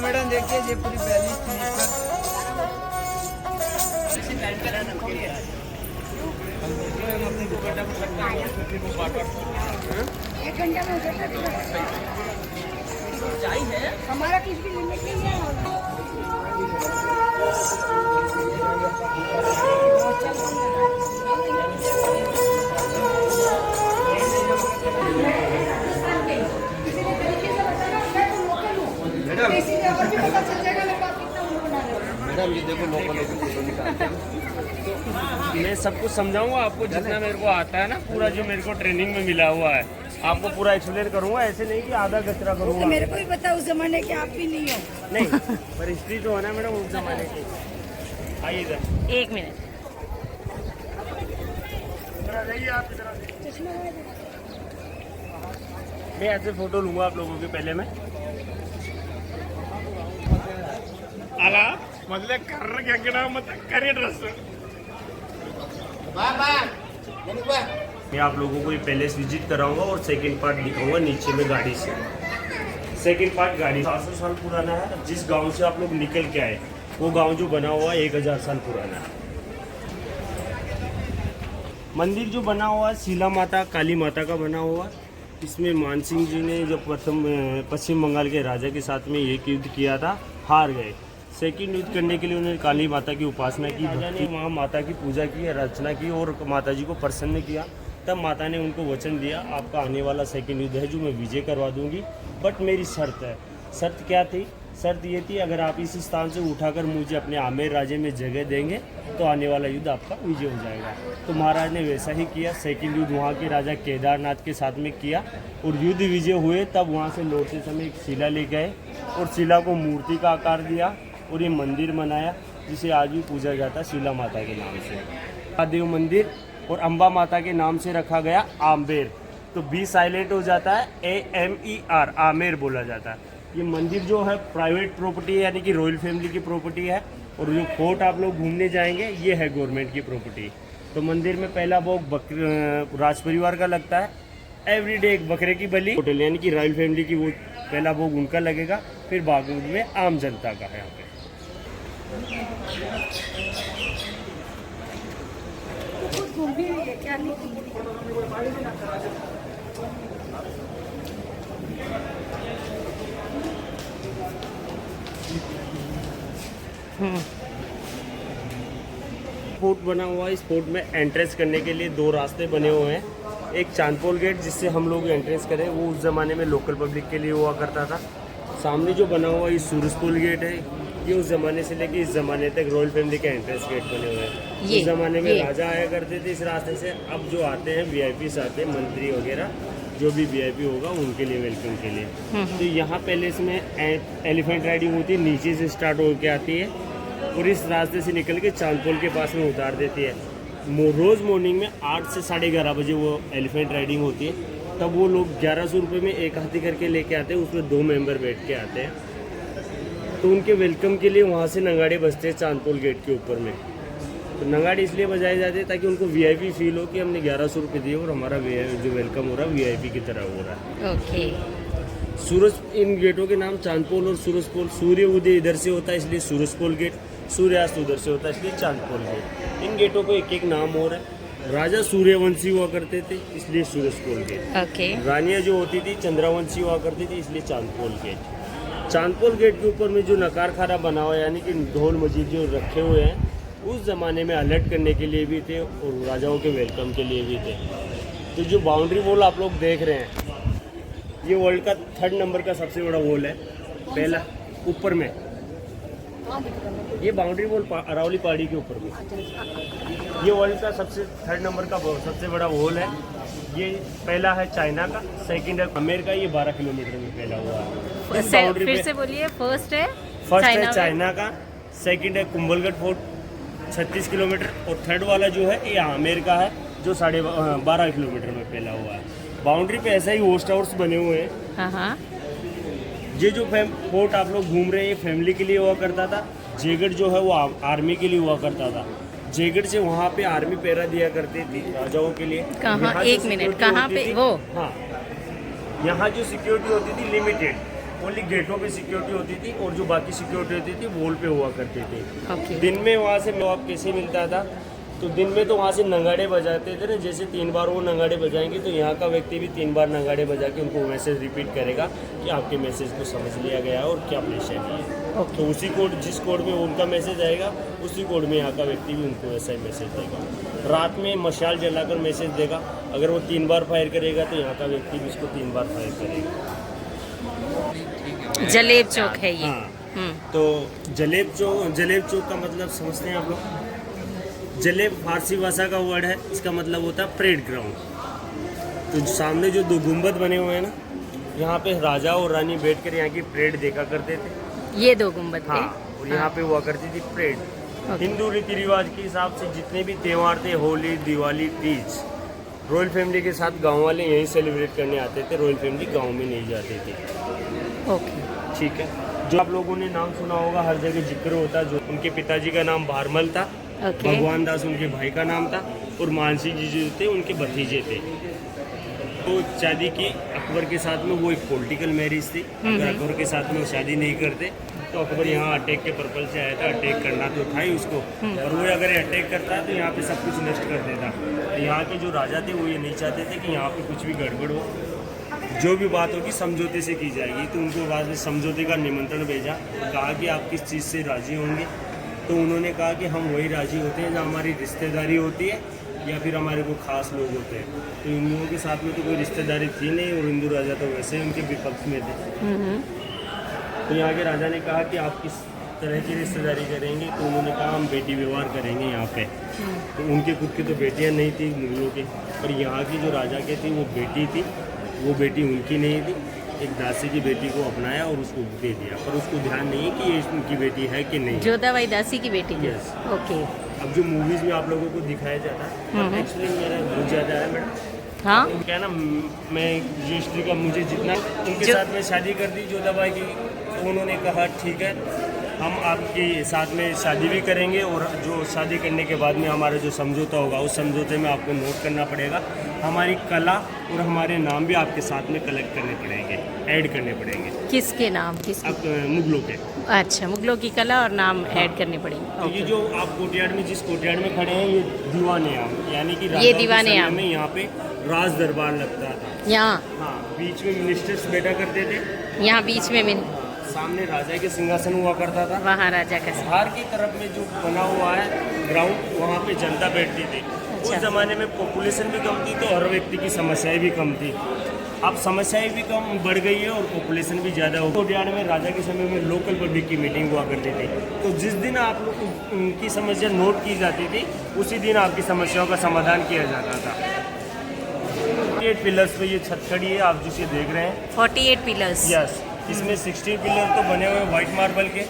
Madam देखिए ये पूरी बैली एक घंटे में चाहिए हमारा किसी की लिमिट नहीं है। मैडम ये देखो लोकल निकालते हैं। मैं सब कुछ समझाऊंगा आपको जितना मेरे को आता है ना, पूरा जो मेरे को ट्रेनिंग में मिला हुआ है आपको पूरा एक्सप्लेन करूंगा। ऐसे नहीं कि आधा कचरा करूंगा। मेरे को भी पता उस जमाने के आप भी नहीं हो। नहीं पर हिस्ट्री तो है ना मैडम उस जमाने की। आइए इधर 1 मिनट मैं ऐसे फोटो लूंगा आप लोगों के पहले मैं अला ಮೊದಲೇ ಕರ್ರ ಗೆಂಗಣ ಮತ್ತೆ ಕರಿ ಡ್ರೆಸ್ मैं आप लोगों को ये पैलेस विजिट कराऊंगा और सेकंड पार्ट दिखाऊंगा नीचे में गाड़ी से। सेकंड पार्ट गाड़ी 700 साल पुराना है। जिस गांव से आप लोग निकल के आए वो गांव जो बना हुआ है 1000 साल पुराना है। मंदिर जो बना हुआ है शीला माता काली माता का बना हुआ है। इसमें मानसिंह जी ने जो प्रथम पश्चिम बंगाल के राजा के साथ में एक युद्ध किया था, हार गए। सेकंड युद्ध करने के लिए उन्होंने काली माता की उपासना की, राजा ने वहाँ माता की पूजा की, अर्चना की और माता जी को प्रसन्न किया। तब माता ने उनको वचन दिया आपका आने वाला सेकंड युद्ध है जो मैं विजय करवा दूंगी, बट मेरी शर्त है। शर्त क्या थी? शर्त ये थी अगर आप इस स्थान से उठाकर मुझे अपने आमेर राज्य में जगह देंगे तो आने वाला युद्ध आपका विजय हो जाएगा। तो महाराज ने वैसा ही किया। सेकंड युद्ध वहाँ के राजा केदारनाथ के साथ में किया और युद्ध विजय हुए। तब वहाँ से लौटते समय एक शिला ले गए और शिला को मूर्ति का आकार दिया और ये मंदिर बनाया जिसे आज भी पूजा जाता है शीला माता के नाम से। महादेव मंदिर और अम्बा माता के नाम से रखा गया आम्बेर। तो बी साइलेंट हो जाता है, AMER आमेर बोला जाता है। ये मंदिर जो है प्राइवेट प्रॉपर्टी है यानी कि रॉयल फैमिली की प्रॉपर्टी है और जो फोर्ट आप लोग घूमने जाएंगे ये है गवर्नमेंट की प्रॉपर्टी। तो मंदिर में पहला भोग राज परिवार का लगता है। एवरीडे एक बकरे की बलि होटल यानी कि रॉयल फैमिली की वो पहला भोग उनका लगेगा। फिर बाकी में आम जनता का है यहाँ पे। क्या नहीं फोर्ट बना हुआ है। इस फोर्ट में एंट्रेंस करने के लिए 2 रास्ते बने हुए हैं। एक चांदपोल गेट जिससे हम लोग एंट्रेंस करें, वो उस ज़माने में लोकल पब्लिक के लिए हुआ करता था। सामने जो बना हुआ है ये सूरजपोल गेट है। ये उस ज़माने से लेके इस ज़माने तक रॉयल फैमिली के एंट्रेंस गेट बने हुए हैं। उस ज़माने में राजा आया करते थे इस रास्ते से। अब जो आते हैं VIPs आते हैं, मंत्री वगैरह जो भी VIP होगा उनके लिए वेलकम के लिए। तो यहाँ पहले इसमें एलिफेंट राइडिंग होती है, नीचे से स्टार्ट होकर आती है और इस रास्ते से निकल के चांदपोल के पास में उतार देती है। रोज़ मॉर्निंग में 8 से 11:30 बजे वो एलिफेंट राइडिंग होती है। तब वो लोग 1100 रुपये में एक हाथी करके लेके आते हैं, उसमें 2 मेंबर बैठ के आते हैं। तो उनके वेलकम के लिए वहाँ से नगाड़े बजते हैं चांदपोल गेट के ऊपर में। तो नगाड़े इसलिए बजाए जाते हैं ताकि उनको VIP फील हो कि हमने 1100 रुपये दिए और हमारा जो वेलकम हो रहा है VIP की तरह हो रहा है। ओके। सूरज, इन गेटों के नाम चांदपोल और सूरजपोल। सूर्य उदय इधर से होता है इसलिए सूरजपोल गेट, सूर्यास्त उधर से होता है इसलिए चांदपोल गेट। इन गेटों को एक एक नाम और है। राजा सूर्यवंशी हुआ करते थे इसलिए सूरजपोल गेट। ओके। रानियाँ जो होती थी चंद्रवंशी हुआ करती थी इसलिए चांदपोल गेट। चांदपोल गेट के ऊपर में जो नकार खाना बना हुआ है यानी कि ढोल मजीद जो रखे हुए हैं उस ज़माने में अलर्ट करने के लिए भी थे और राजाओं के वेलकम के लिए भी थे। तो जो बाउंड्री वॉल आप लोग देख रहे हैं ये वर्ल्ड का 3rd नंबर का सबसे बड़ा वॉल है। पहला ऊपर में ये बाउंड्री वॉल अरावली पहाड़ी के ऊपर में ये वर्ल्ड का सबसे 3rd नंबर का सबसे बड़ा वॉल है। ये पहला है चाइना का, सेकंड है अमेरिका। ये 12 किलोमीटर में फैला हुआ है। फिर से बोलिए। फर्स्ट है चाइना का, सेकंड है कुंभलगढ़ फोर्ट, 36 किलोमीटर, और थर्ड वाला जो है ये आमेर का है जो 12.5 किलोमीटर में फैला हुआ है। बाउंड्री पे ऐसा ही होस्ट हाउस बने हुए हैं। हाँ हाँ। ये जो फोर्ट आप लोग घूम रहे हैं ये फैमिली के लिए हुआ करता था। जयगढ़ जो है वो आर्मी के लिए हुआ करता था। जयगढ़ से वहाँ पे आर्मी पहरा दिया करती थी राजाओं के लिए। कहाँ, एक मिनट, कहाँ पे वो? हाँ, यहाँ जो सिक्योरिटी होती थी लिमिटेड, ओनली गेटों पे सिक्योरिटी होती थी, और जो बाकी सिक्योरिटी होती थी वॉल पे हुआ करती थी। ओके। दिन में वहाँ से जवाब कैसे मिलता था, तो दिन में तो वहाँ से नगाड़े बजाते थे ना, जैसे 3 बार वो नगाड़े बजाएंगे तो यहाँ का व्यक्ति भी 3 बार नगाड़े बजा के उनको मैसेज रिपीट करेगा कि आपके मैसेज को समझ लिया गया है और क्या परेशानी है। तो उसी कोड, जिस कोड में उनका मैसेज आएगा उसी कोड में यहाँ का व्यक्ति भी उनको ऐसा ही मैसेज देगा। रात में मशाल जलाकर मैसेज देगा, अगर वो 3 बार फायर करेगा तो यहाँ का व्यक्ति भी उसको 3 बार फायर करेगा। जलेब चौक है ये। हाँ, तो जलेब चौक का मतलब समझते हैं आप लोग? जलेब फारसी भाषा का वर्ड है, इसका मतलब होता है परेड ग्राउंड। तो सामने जो 2 गुंबद बने हुए हैं ना, यहाँ पे राजा और रानी बैठकर यहाँ की परेड देखा करते थे। ये 2 गुंबद थे। हाँ, और यहाँ पे हुआ करती थी परेड। हिंदू रीति रिवाज के हिसाब से जितने भी त्यौहार थे, होली, दिवाली, तीज, रॉयल फैमिली के साथ गाँव वाले यहीं सेलिब्रेट करने आते थे। रॉयल फैमिली गाँव में नहीं जाती थी। ओके, ठीक है। जो आप लोगों ने नाम सुना होगा, हर जगह जिक्र होता, जो उनके पिताजी का नाम भारमल था, भगवान दास उनके भाई का नाम था, और मानसी जी जो थे उनके भतीजे थे। तो शादी की अकबर के साथ में वो एक पॉलिटिकल मैरिज थी। अगर अकबर के साथ में वो शादी नहीं करते तो अकबर यहाँ अटैक के पर्पल से आया था। अटैक करना तो था ही उसको, और वो अगर अटैक करता तो यहाँ पे सब कुछ नष्ट कर देता। तो यहाँ के जो राजा थे वो ये नहीं चाहते थे कि यहाँ पे कुछ भी गड़बड़ हो, जो भी बात होगी समझौते से की जाएगी। तो उनको बाद में समझौते का निमंत्रण भेजा, कहा कि आप किस चीज़ से राजी होंगे। तो उन्होंने कहा कि हम वही राजी होते हैं जो हमारी रिश्तेदारी होती है या फिर हमारे को खास लोग होते हैं। तो इन लोगों के साथ में तो कोई रिश्तेदारी थी नहीं, और हिंदू राजा तो वैसे ही उनके विपक्ष में थे। तो यहाँ के राजा ने कहा कि आप किस तरह की रिश्तेदारी करेंगे, तो उन्होंने कहा हम बेटी व्यवहार करेंगे यहाँ पे। तो उनके खुद की तो बेटियाँ नहीं थी मुगलों के, पर यहाँ की जो राजा के थी वो बेटी थी, वो बेटी उनकी नहीं थी। एक दासी की बेटी को अपनाया और उसको दे दिया, पर उसको ध्यान नहीं कि ये उनकी बेटी है कि नहीं। जोधाबाई दासी की बेटी थी। Yes. ओके। अब जो मूवीज में आप लोगों को दिखाया जाता है, एक्चुअली मेरा बहुत ज़्यादा है मैडम। हाँ, क्या ना, मैं रजिस्ट्री का मुझे जितना उनके साथ में शादी कर दी जोधाबाई की, तो उन्होंने कहा ठीक है हम आपके साथ में शादी भी करेंगे, और जो शादी करने के बाद में हमारा जो समझौता होगा उस समझौते में आपको नोट करना पड़ेगा, हमारी कला और हमारे नाम भी आपके साथ में कलेक्ट करने पड़ेंगे, ऐड करने पड़ेंगे। किसके नाम? किसके? अब मुगलों के। अच्छा, मुगलों की कला और नाम ऐड करने पड़ेंगे। तो ये जो आप कोर्टयार्ड में, जिस कोर्टयार्ड में खड़े हैं, ये दीवाने आम, यानी कि ये दीवाने आम में यहाँ पे राज दरबार लगता था। यहाँ? हाँ, बीच में मिनिस्टर्स बैठा करते थे। यहाँ बीच में सामने राजा के सिंहासन हुआ करता था। वहाँ राजा का बाहर की तरफ में जो बना हुआ है ग्राउंड, वहाँ पे जनता बैठती थी। उस ज़माने में पॉपुलेशन भी कम थी, तो हर व्यक्ति की समस्याएं भी कम थी। अब समस्याएं भी कम बढ़ गई है और पॉपुलेशन भी ज़्यादा हो। कोर्टयार्ड में राजा के समय में लोकल पब्लिक की मीटिंग हुआ करती थी। तो जिस दिन आप लोग उनकी समस्या नोट की जाती थी, उसी दिन आपकी समस्याओं का समाधान किया जाता था। 48 पिलर्स पे ये छत खड़ी है, आप जिसे देख रहे हैं। 48 पिलर्स। यस, इसमें 60 पिलर तो बने हुए व्हाइट मार्बल के।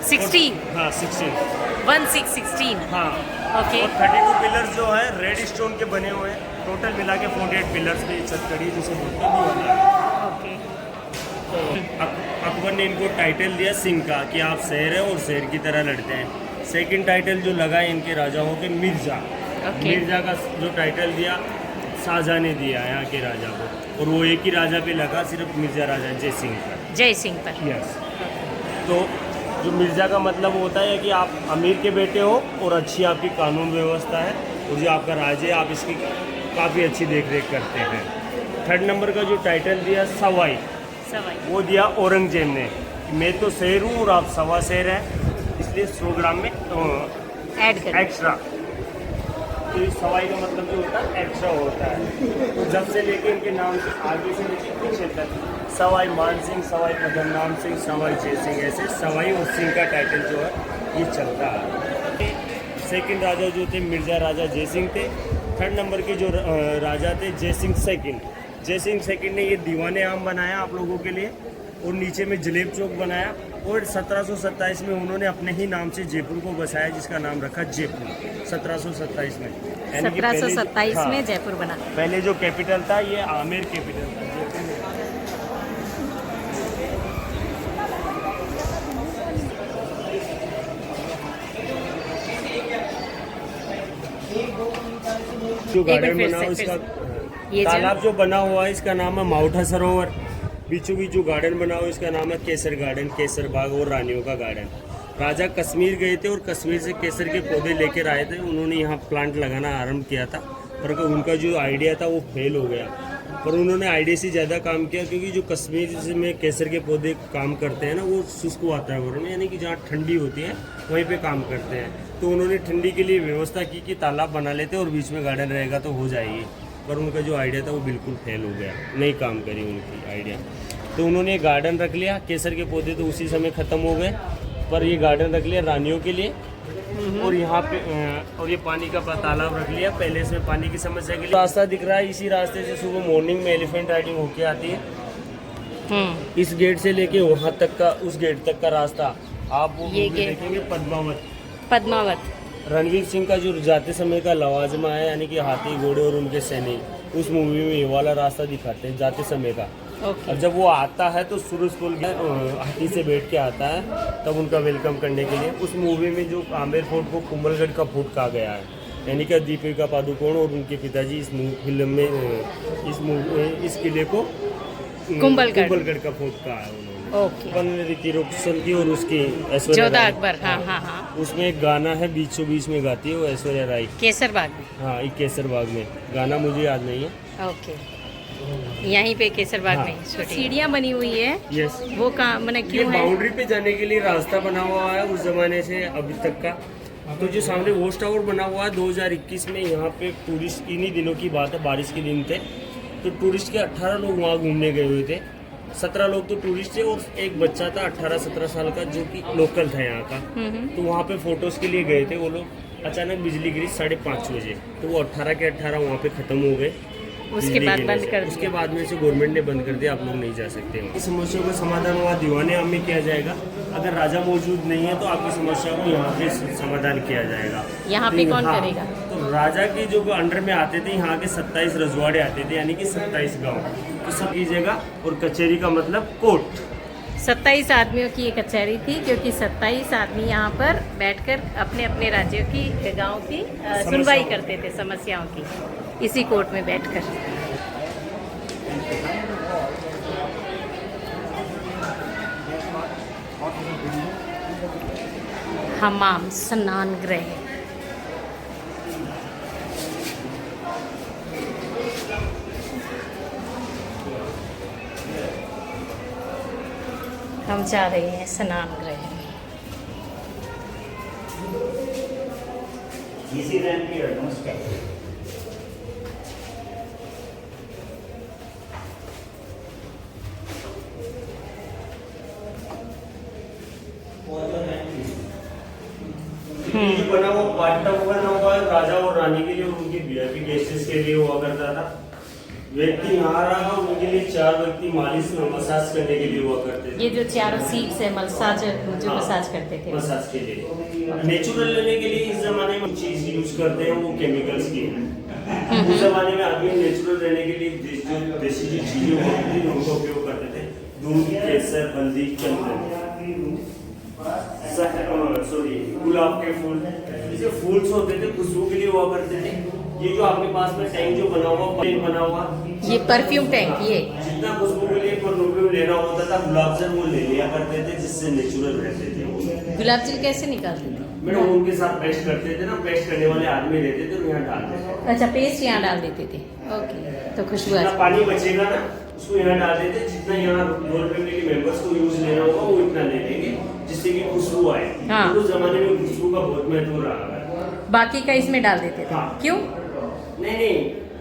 16? हाँ, 16। 16। हाँ, ओके। और 32 पिलर्स जो है रेड स्टोन के बने हुए हैं। टोटल मिला के 48 पिलर्स पे छत खड़ी, जिसे बोलते हैं दीवाना। ओके। तो अकबर ने इनको टाइटल दिया सिंह का, कि आप शेर हैं और शेर की तरह लड़ते हैं। सेकंड टाइटल जो लगा इनके राजाओं के, मिर्जा। मिर्जा का जो टाइटल दिया शाहजहाँ ने दिया यहाँ के राजा को, और वो एक ही राजा पे लगा, सिर्फ मिर्जा राजा जय सिंह पर। जय सिंह पर। यस। तो जो मिर्जा का मतलब होता है कि आप अमीर के बेटे हो और अच्छी आपकी कानून व्यवस्था है, और जो आपका राज्य है आप इसकी काफ़ी अच्छी देख रेख करते हैं। थर्ड नंबर का जो टाइटल दिया सवाई, वो दिया औरंगजेब ने। मैं तो शेर हूँ और आप सवा शेर हैं, इसलिए 100 ग्राम में ऐड कर एक्स्ट्रा। तो इस सवाई का मतलब जो होता है एक्स्ट्रा होता है। तो जब से लेके इनके नाम से आगे से लेके पीछे तक सवाई मान सिंह, सवाई पदमनाम सिंह, सवाई जय सिंह, ऐसे सवाई और सिंह का टाइटल जो है ये चलता है। सेकंड राजा जो थे मिर्जा राजा जय सिंह थे। थर्ड नंबर के जो राजा थे जय सिंह सेकंड। जय सिंह सेकंड ने ये दीवाने आम बनाया आप लोगों के लिए। और नीचे में जलेब चौक बनाया और 1727 में उन्होंने अपने ही नाम से जयपुर को बसाया, जिसका नाम रखा जयपुर 1727 में। यानी कि पहले 1727 हाँ, में जयपुर बना। पहले जो कैपिटल था ये आमेर कैपिटल था, जयपुर में। जो गार्डन बना हुआ इसका ये जो- तालाब जो बना हुआ है इसका नाम है माउठा सरोवर। बीचों बीच जो गार्डन बना हुआ है इसका नाम है केसर गार्डन, केसर बाग और रानियों का गार्डन। राजा कश्मीर गए थे और कश्मीर से केसर के पौधे लेकर आए थे। उन्होंने यहाँ प्लांट लगाना आरंभ किया था, पर उनका जो आइडिया था वो फेल हो गया। पर उन्होंने आइडिया से ज़्यादा काम किया, क्योंकि जो कश्मीर में केसर के पौधे काम करते हैं ना, वो शुष्क वातावरण में, यानी कि जहाँ ठंडी होती है वहीं पे काम करते हैं। तो उन्होंने ठंडी के लिए व्यवस्था की कि तालाब बना लेते और बीच में गार्डन रहेगा तो हो जाएगी। पर उनका जो आइडिया था वो बिल्कुल फेल हो गया, नहीं काम करी उनकी आइडिया। तो उन्होंने गार्डन रख लिया, केसर के पौधे तो उसी समय ख़त्म हो गए, पर ये गार्डन रख लिया रानियों के लिए। और यहाँ पे और ये पानी का तालाब रख लिया पहले से पानी की समस्या के लिए। रास्ता दिख रहा है, इसी रास्ते से सुबह मॉर्निंग में एलिफेंट राइडिंग होके आती है। इस गेट से लेके वहाँ तक का, उस गेट तक का रास्ता आप वो ये movie गेट। देखेंगे पद्मावत। पद्मावत। रणवीर सिंह का जो जाते समय का लवाजमा है, यानी कि हाथी घोड़े और उनके सैनिक, उस मूवी में ये वाला रास्ता दिखाते हैं जाते समय का। ओके। और जब वो आता है तो सूरज पुल के हाथी से बैठ के आता है, तब उनका वेलकम करने के लिए। उस मूवी में जो आमेर फोर्ट को कुंभलगढ़ का फोर्ट कहा गया है, यानी कि दीपिका पादुकोण और उनके पिताजी इस फिल्म में इस किले को कुंभलगढ़ का फोर्ट कहा है उन्होंने। ओके। ऋतिक रोशन की और उसकी ऐश्वर्या जोधा राय। अकबर। हाँ हाँ हाँ। उसमें एक गाना है बीचों बीच में गाती है वो ऐश्वर्या राय। केसर बाग में। हाँ, एक केसर बाग में गाना मुझे याद नहीं है। ओके। यहीं पे केसर बाग हाँ। में सीढ़ियाँ बनी हुई है। यस, वो कहाँ मैंने ये क्यों है? बाउंड्री पे जाने के लिए रास्ता बना हुआ है उस जमाने से अभी तक का। तो जो सामने वॉच टावर बना हुआ है 2021 में, यहाँ पे टूरिस्ट, इन्हीं दिनों की बात है, बारिश के दिन थे, तो टूरिस्ट के 18 लोग वहाँ घूमने गए हुए थे। 17 लोग तो टूरिस्ट थे और एक बच्चा था 18-17 साल का जो कि लोकल था यहाँ का। तो वहाँ पे फोटोज़ के लिए गए थे वो लोग। अचानक बिजली गिरी 5:30 बजे, तो वो 18 के 18 वहाँ पे ख़त्म हो गए। उसके बिजली बाद गिरने बंद से। कर दिया। उसके बाद में से गवर्नमेंट ने बंद कर दिया, आप लोग नहीं जा सकते। इस समस्या का समाधान वहाँ दीवाने आम में किया जाएगा। अगर राजा मौजूद नहीं है तो आपकी समस्या को यहाँ पे समाधान किया जाएगा। यहाँ पे कौन हाँ, करेगा? तो राजा के जो अंडर में आते थे, यहाँ के 27 रजवाड़े आते थे, यानी कि 27 गाँव, तो सब कीजिएगा। और कचहरी का मतलब कोर्ट। 27 आदमियों की ये कचहरी थी, क्योंकि 27 आदमी यहाँ पर बैठकर अपने अपने राज्यों की, गांव की सुनवाई करते थे, समस्याओं की, इसी कोर्ट में बैठकर। हमाम, स्नान गृह। हम जा रहे हैं स्नान गृह में। ये बना हुआ बाथटब बना हुआ है राजा और रानी के लिए और उनके वीआईपी गेस्ट्स के लिए हुआ करता था। व्यक्ति यहाँ रहा और उनके लिए 4 व्यक्ति मालिश में मसाज करने के लिए हुआ करते थे। ये जो चारों सीट्स है, मसाज जो हाँ, मसाज करते थे। मसाज के लिए। नेचुरल लेने के लिए इस जमाने में चीज यूज करते हैं वो केमिकल्स की है। उस जमाने में आदमी नेचुरल रहने के लिए जो देसी जो चीजें होती थी उनका उपयोग करते थे। दूध, केसर, हल्दी, चंदन, सॉरी गुलाब के फूल, जैसे फूल्स होते थे खुशबू के लिए हुआ करते थे। ये जो आपके पास में टैंक जो बना हुआ, बना हुआ, ये परफ्यूम टैंक। ये जितना खुशबू के लिए परफ्यूम लेना होता था गुलाब जल वो ले लिया करते थे, जिससे नेचुरल रहते थे वो। गुलाब जल कैसे निकालते थे? मैडम उनके साथ पेस्ट करते थे ना, पेस्ट करने वाले आदमी रहते थे और यहाँ डालते थे। अच्छा, पेस्ट यहाँ डाल देते थे। ओके, तो खुशबू आ जितना जाती। पानी बचेगा ना उसको यहाँ डाल देते, जितना यहाँ रोल फैमिली के मेंबर्स को यूज लेना होगा वो इतना ले लेंगे, जिससे कि खुशबू आए। हाँ। तो उस जमाने में खुशबू का बहुत महत्व रहा है। बाकी का इसमें डाल देते थे। हाँ। क्यों? नहीं,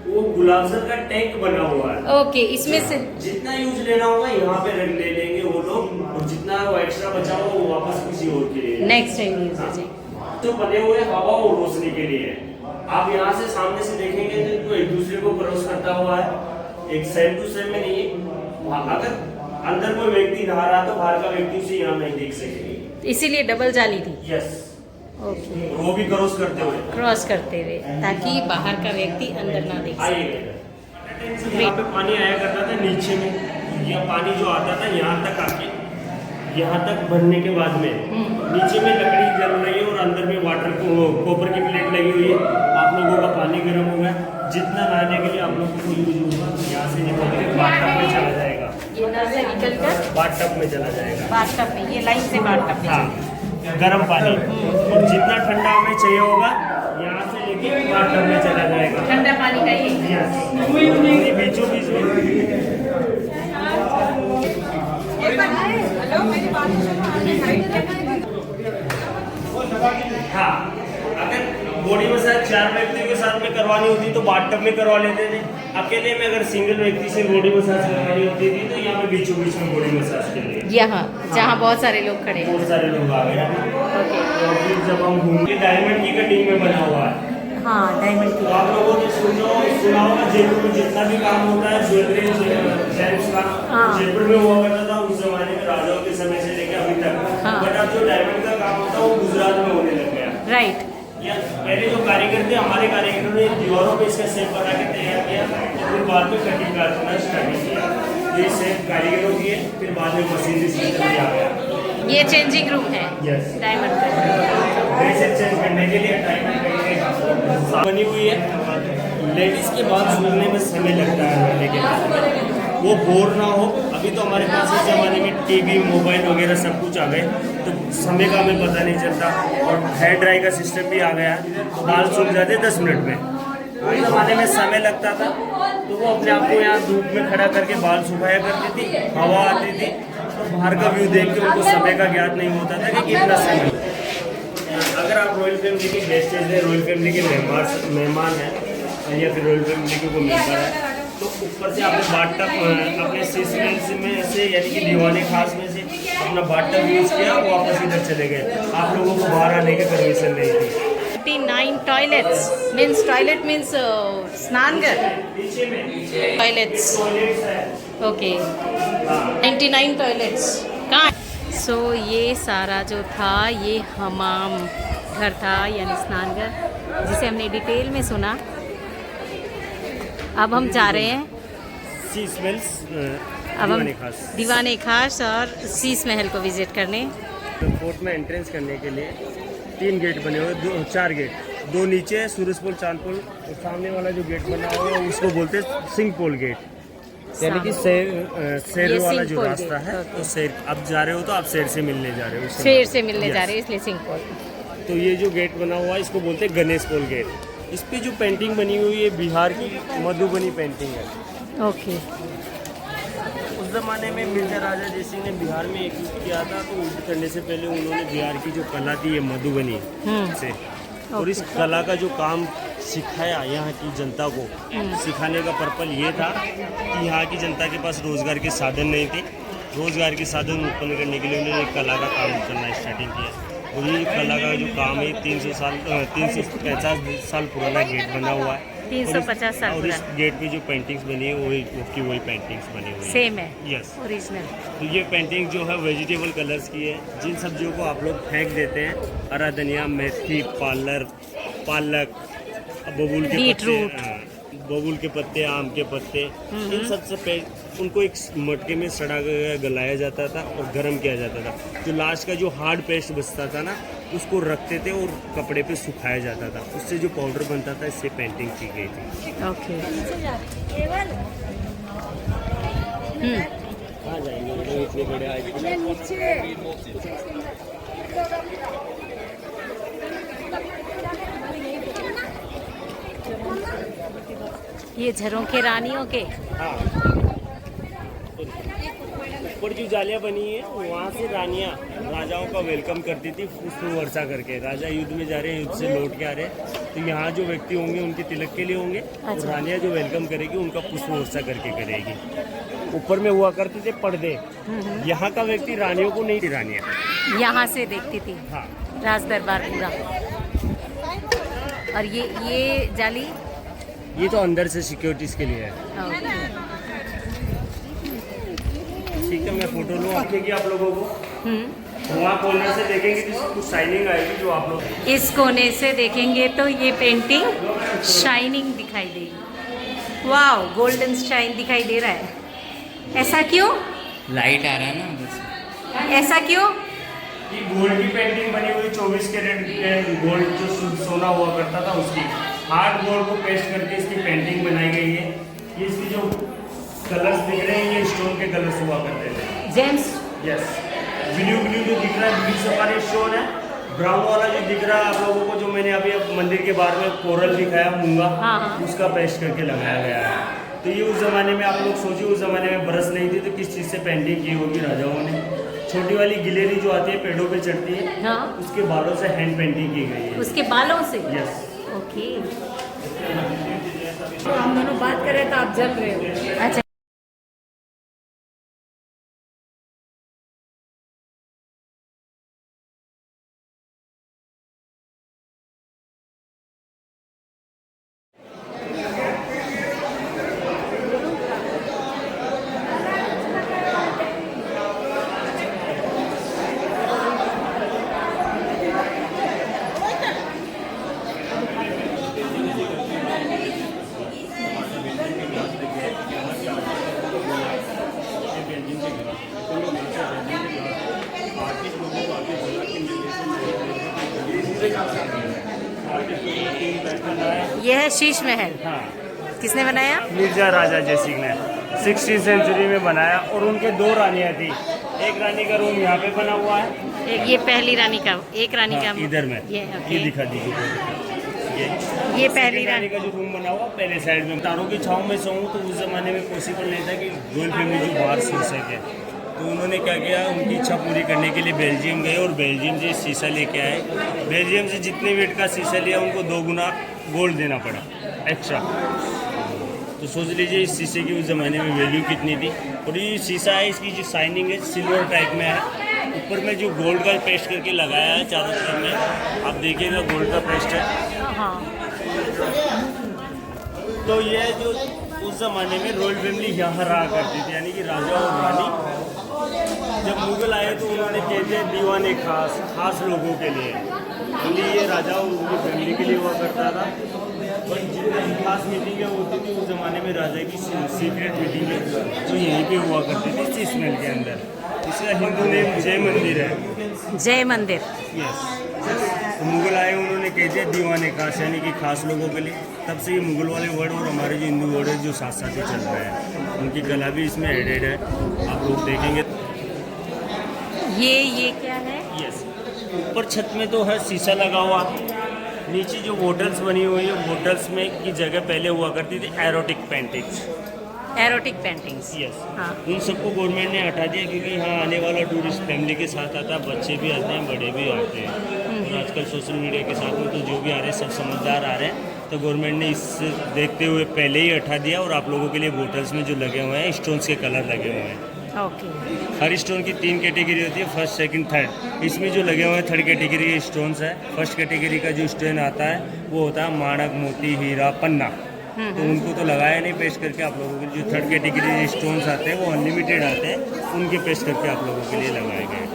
वो गुलाब जल का टैंक बना हुआ है। ओके, इसमें से जितना यूज लेना होगा यहाँ पे रख ले लेंगे वो लोग, और जितना वो एक्स्ट्रा बचा हुआ वो वापस किसी और के लिए। नेक्स्ट टाइम यूज हो जाए। तो बने हुए हवा और रोशनी के लिए है। आप यहाँ से सामने से देखेंगे तो इनको एक दूसरे को क्रॉस करता हुआ है, एक सेम टू सेम में नहीं है। अगर अंदर कोई व्यक्ति नहा रहा तो बाहर का व्यक्ति उसे यहाँ नहीं देख सके, इसीलिए डबल जाली थी। यस, ओके, वो भी क्रॉस करते हुए क्रॉस करते हुए ताकि बाहर का व्यक्ति अंदर ना देख सके। यहाँ पे पानी आया करता था नीचे में, यह पानी जो आता था यहाँ तक आके, यहाँ तक भरने के बाद में नीचे में लकड़ी जल रही है और अंदर में वाटर को कॉपर की प्लेट लगी हुई है। आप लोगों का पानी गर्म हो गया, जितना नहाने के लिए आप लोगों को यूज होगा यहाँ से निकल के बाथटब में चला जाएगा, ये नल से निकल कर बाथटब में चला जाएगा, बाथटब में, ये लाइन से बाथटब में। हाँ, गर्म पानी, और जितना ठंडा हमें चाहिए होगा यहाँ से लेके बाथटब में चला जाएगा। ठंडा पानी का ये बीचों बीच में हाँ, अगर बॉडी मसाज 4 व्यक्तियों के साथ में करवानी होती तो बाथटब में करवा लेते थे। अकेले में अगर सिंगल व्यक्ति से बॉडी मसाज करवानी होती थी तो यहाँ पे बीचों बीच में बॉडी मसाज के लिए यहाँ जहाँ बहुत सारे लोग खड़े हैं। बहुत सारे लोग आ गए। ओके, और फिर जब हम घूमते डायमंड की कटिंग में बना हुआ है, हाँ डायमंड तो की। आप लोगों ने सुना होगा जयपुर में जितना भी काम होता है ज्वेलरी जेम्स का, हाँ। जयपुर में हुआ करता था उस जमाने में, राजाओं के समय से लेकर अभी तक। हाँ। बट अब जो डायमंड का काम होता है वो गुजरात में होने लग गया। राइट, या पहले जो कारीगर थे, हमारे कारीगरों ने दीवारों पे इसका शेप बना के तैयार किया और फिर बाद में कटिंग करना स्टार्टिंग किया। तो ये शेप कारीगरों की है, फिर बाद में मशीनरी सिस्टम भी आ गया। ये चेंजिंग रूम है यस, डायमंड का। वैसे चेंज करने के लिए डायमंड बनी हुई है। लेडीज के बात सुनने में समय लगता है रहने के बाद, वो बोर ना हो। अभी तो हमारे पास इस जमाने में टीवी मोबाइल वगैरह सब कुछ आ गए, तो समय का हमें पता नहीं चलता, और हेयर ड्राई का सिस्टम भी आ गया, तो बाल सूख जाते 10 मिनट में। उस जमाने में समय लगता था, तो वो अपने आप को यहाँ धूप में खड़ा करके बाल सुखाया करती थी, हवा आती थी, और बाहर का व्यू देख के उनको समय का ज्ञात नहीं होता था कि कितना समय। अगर आप रॉयल फैमिली के गेस्टेज हैं, रॉयल फैमिली के मेहमान हैं, या फिर रॉयल फैमिली के कोई मेम्बर है, तो ऊपर से आपने बाथटब अपने सीजमेंट्स में से, यानी कि दीवाने खास में से अपना बाथटब यूज़ किया, वापस इधर चले गए। आप लोगों को बाहर आने की परमिशन नहीं थी। 39 टॉयलेट्स मीन्स, टॉयलेट मीन्स स्नानघर, नीचे में टॉयलेट्स। टॉयलेट्स है। ओके, 99 टॉयलेट्स कहाँ? सो ये सारा जो था ये हमाम घर था, यानी स्नानघर, जिसे हमने डिटेल में सुना। अब हम जा रहे हैं सी स्मेल्स अब हम दीवाने खास दीवाने खास और शीश महल को विजिट करने। तो फोर्ट में एंट्रेंस करने के लिए 3 गेट बने हुए, 4 गेट, 2 नीचे सूरज पोल चांद पोल, और सामने वाला जो गेट बना हुआ है उसको बोलते हैं सिंह पोल गेट, यानी कि शेर ये वाला सिंह जो पोल रास्ता गेट, है। ओके। तो शेर, अब जा रहे हो तो आप शेर से मिलने जा रहे हो, शेर से मिलने Yes. जा रहे हैं, इसलिए सिंह पोल। तो ये जो गेट बना हुआ है इसको बोलते हैं गणेश पोल गेट। इस पे जो पेंटिंग बनी हुई है बिहार की मधुबनी पेंटिंग है। ओके, उस जमाने में मिर्जा राजा जयसिंह ने बिहार में एक युद्ध किया था, तो युद्ध करने से पहले उन्होंने बिहार की जो कला थी ये मधुबनी से, और इस कला का जो काम सिखाया यहाँ की जनता को। सिखाने का पर्पल ये था कि यहाँ की जनता के पास रोजगार के साधन नहीं थे, रोजगार के साधन उत्पन्न करने के लिए उन्होंने कला का काम करना स्टार्टिंग किया। और ये कला का जो काम है 350 साल पुराना गेट बना हुआ है। 350 साल और इस पुराना गेट पे जो पेंटिंग्स बनी है वही पेंटिंग्स बनी हुई है। सेम है, यस। ओरिजिनल। तो ये पेंटिंग जो है वेजिटेबल कलर्स की है। जिन सब्जियों को आप लोग फेंक देते हैं, हरा धनिया, मेथी, पालक, बबूल के बीटरूट। पत्ते, बबूल के पत्ते, आम के पत्ते, इन सब से उनको एक मटके में सड़ा गलाया जाता था और गर्म किया जाता था। जो लास्ट का जो हार्ड पेस्ट बचता था ना, उसको रखते थे और कपड़े पे सुखाया जाता था। उससे जो पाउडर बनता था, इससे पेंटिंग की गई थी। ओके, कहाँ जाएंगे इतने बड़े ये झरोखे रानियों के। हाँ, ऊपर जो जालियाँ बनी है वहाँ से रानियाँ राजाओं का वेलकम करती थी पुष्प वर्षा करके। राजा युद्ध में जा रहे हैं, युद्ध से लौट के आ रहे हैं, तो यहाँ जो व्यक्ति होंगे उनके तिलक के लिए होंगे, और रानियाँ जो वेलकम करेगी उनका पुष्प वर्षा करके करेगी। ऊपर में हुआ करते थे पर्दे, यहाँ का व्यक्ति रानियों को नहीं थी, रानियाँ यहाँ से देखती थी हाँ। राज दरबार पूरा। और ये जाली ये तो अंदर से सिक्योरिटीज के लिए है। ठीक है, मैं फोटो लूँ आपके कि आप लोगों को हम्म। वहाँ कॉर्नर से देखेंगे तो कुछ शाइनिंग आएगी जो आप लोग इस कोने से देखेंगे तो ये पेंटिंग शाइनिंग दिखाई देगी। वाह, गोल्डन शाइन दिखाई दे रहा है। ऐसा क्यों? लाइट आ रहा है ना बस। ऐसा क्यों? ये गोल्ड की पेंटिंग बनी हुई 24 कैरेट के गोल्ड जो सोना हुआ करता था उसकी हार्ड गोल्ड को पेस्ट करके इसकी पेंटिंग बनाई गई है। ये इसकी जो कलर्स दिख रहे हैं ये स्टोन के कलर्स हुआ करते थे। जेम्स। यस, ब्लू ब्लू जो दिख रहा है ब्लू सफारी स्टोन है। ब्राउन वाला जो दिख रहा है आप लोगों को जो मैंने अभी मंदिर के बाहर में कोरल दिखाया मूंगा, हाँ। उसका पेस्ट करके लगाया गया है। तो ये उस ज़माने में आप लोग सोचिए, उस ज़माने में ब्रश नहीं थी तो किस चीज़ से पेंटिंग की होगी राजाओं ने। छोटी वाली गिलेरी जो आती है पेड़ों पे चढ़ती है, हाँ। उसके बालों से हैंड पेंटिंग की गई है। उसके बालों से? यस। ओके। तो हम दोनों बात कर रहे हैं तो आप जल रहे हो। अच्छा। यह है शीश महल। हाँ, किसने बनाया? मिर्जा राजा जय सिंह ने 16वीं सेंचुरी में बनाया और उनके 2 रानियाँ थी। एक रानी का रूम यहाँ पे बना हुआ है, एक ये पहली रानी का, एक रानी हाँ, का इधर में ये, ये दिखा दीजिए। ये पहली रानी रानी का जो रूम बना हुआ पहले साइड में। तारों की छाँव में सोऊं तो उस जमाने में पॉसिबल नहीं था कि रॉयल फैमिली जो बाहर सो सके, तो उन्होंने क्या किया, उनकी इच्छा पूरी करने के लिए बेल्जियम गए और बेल्जियम से शीशा लेके आए। बेल्जियम से जितने वेट का शीशा लिया उनको 2 गुना गोल्ड देना पड़ा एक्स्ट्रा। तो सोच लीजिए इस शीशे की उस ज़माने में वैल्यू कितनी थी। और ये शीशा है, इसकी जो शाइनिंग है सिल्वर टाइप में है। ऊपर में जो गोल्ड का पेस्ट करके लगाया है चारों तरफ में, आप देखिएगा गोल्ड का पेस्ट है। हाँ। तो ये जो उस ज़माने में रॉयल फैमिली यहाँ रहा करती थी, यानी कि राजा और रानी। जब मुगल आए तो उन्होंने कहते हैं दीवाने खास लोगों के लिए, इसलिए ये राजा और उनकी फैमिली के लिए हुआ करता था। पर जितनी खास मीटिंगें होती थी उस ज़माने में राजा की सीक्रेट मीटिंगें जो यहीं पे हुआ करती थी शीश महल के अंदर। इसका हिंदू नेम जय मंदिर है। जय मंदिर। यस। तो मुगल आए, उन्होंने कह दिया दीवाने खास, यानी कि खास लोगों के लिए। तब से ये मुगल वाले वर्ड और हमारे जो हिंदू वर्ड है जो साथ साथ ही चल रहे हैं, उनकी कला भी इसमें एडेड है, आप लोग देखेंगे। ये क्या है? यस, ऊपर छत में तो है शीशा लगा हुआ। नीचे जो होटल्स बनी हुई है, होटल्स में की जगह पहले हुआ करती थी erotic paintings. Erotic paintings. Yes. हाँ। उन सबको गवर्नमेंट ने हटा दिया क्योंकि यहाँ आने वाला टूरिस्ट फैमिली के साथ आता है, बच्चे भी आते हैं, बड़े भी आते हैं। और आजकल सोशल मीडिया के साथ में तो जो भी आ रहे हैं सब समझदार आ रहे हैं, तो गवर्नमेंट ने इस देखते हुए पहले ही हटा दिया। और आप लोगों के लिए होटल्स में जो लगे हुए हैं स्टोन्स के कलर लगे हुए हैं। ओके। हर स्टोन की 3 कैटेगरी होती है, फर्स्ट सेकंड थर्ड। इसमें जो लगे हुए हैं 3rd कैटेगरी के स्टोन्स है। फर्स्ट कैटेगरी का जो स्टोन आता है वो होता है माणक, मोती, हीरा, पन्ना। तो उनको तो लगाया नहीं पेस्ट करके। आप लोगों के जो 3rd कैटेगरी स्टोन्स आते हैं वो अनलिमिटेड आते हैं, उनके पेस्ट करके आप लोगों के लिए लगाए गए।